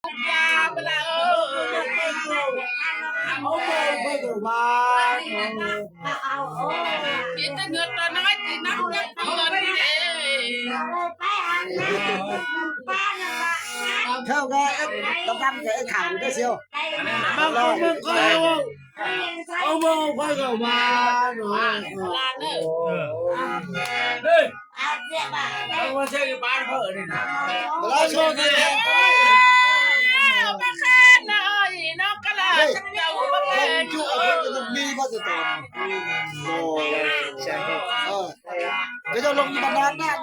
ยาเวลาเอาโมไปดูมากินแต่เงินตัวน้อยกินน้ำยักษ์เงินนี่เอง เข้าก็ต้องทำเสียข่าวได้เชียวมาลองมึงก็เอาโมไปดูมาหนูเอามาเชื่อบ้านเขาเลยนะเราโชว์กันเลยมาแค่หน่อยนกกระลาฉันเจ้าบ้าเองจุ๊บจะมีมาจะต่อโอ้ใช่เดี๋ยวจะลงบรรดานั่น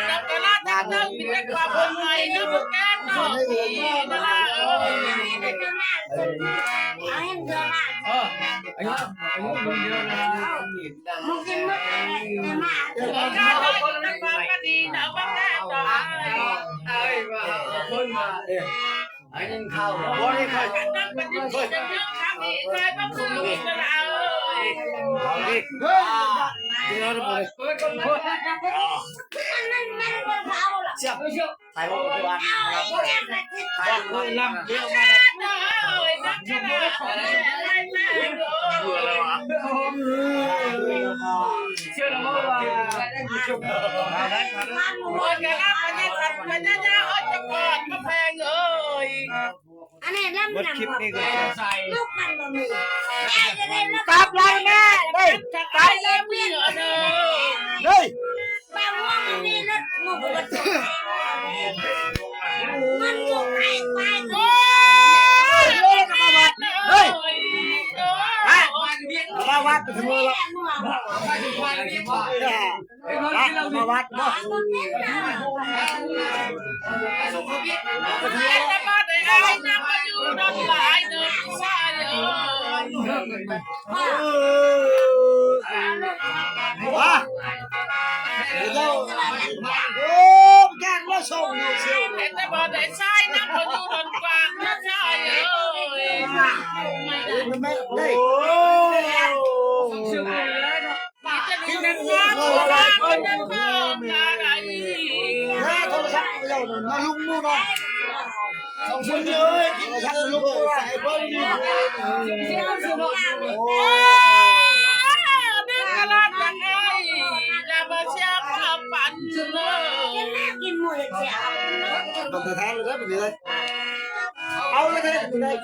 นกกระลาฉันเจ้ามีแต่ความคนใหม่นึกว่าแกหน่อยนะล่ะมึงกินมั้ยการได้คนละความก็ดีนะบ้าแก่ต่อคนมาอันนี้ข้าวบริการนั่งเป็นยิ่งคนยังเยอะคำอีกเลยบ้าคืออีกแล้วเฮ้ยเดี๋ยวเราไปเชื่อใส่หัววันใส่หัวลำเดียวมาเชื่อแล้วว่าคนกันแล้วมันยังสัตว์มันยังจะอดจะกอดมาแพงเอ้ยอันนี้เริ่มหนักลูกมันบ่มีกลับเลยแม่เฮ้ย จะตายแล้วเมียเนอะเฮ้ยแม่ว่ามันมีรถงูมันสุกมันสุกไอ้ไปโอ้ยเฮ้ยมาวัดไปถึงแล้วมาวัดบ่แต่บ้านไอ้น้ำมาอยู่นอนหลายเดินสายว้าเจ้าโอ้แกงแล้วส่งอยู่เชียวแต่บ้านไอ้ชายน้ำมาอยู่นอนกลางนะชายเอ้ยไม่ได้โจะมีแต่ความรักคนนั้นเพิ่มอะไรถ้าโทรศัพท์เรามาลุงมูนอนของคนเยอะโทรศัพท์ลุงใส่เบิ้ลอยู่โอ้นึกอะไรจังไงอย่ามาเชื่อความฝันเลย กินหมูเสียต้องแท้เลยนะแบบนี้เลยเอาเลยนะแบบนี้เลย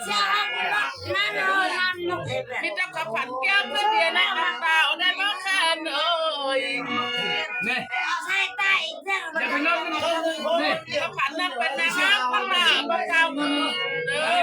นั่นนั่นนกเอ๋มีแต่ความฝันแก้วเพื่อเดียนะน้ำตาได้มาแค่เอ้ยเนี่ยใช่ใต้เจ้าจะเป็นน้องนี่ความฝันนั้นเป็นนางงามพม่าพระเจ้าเออ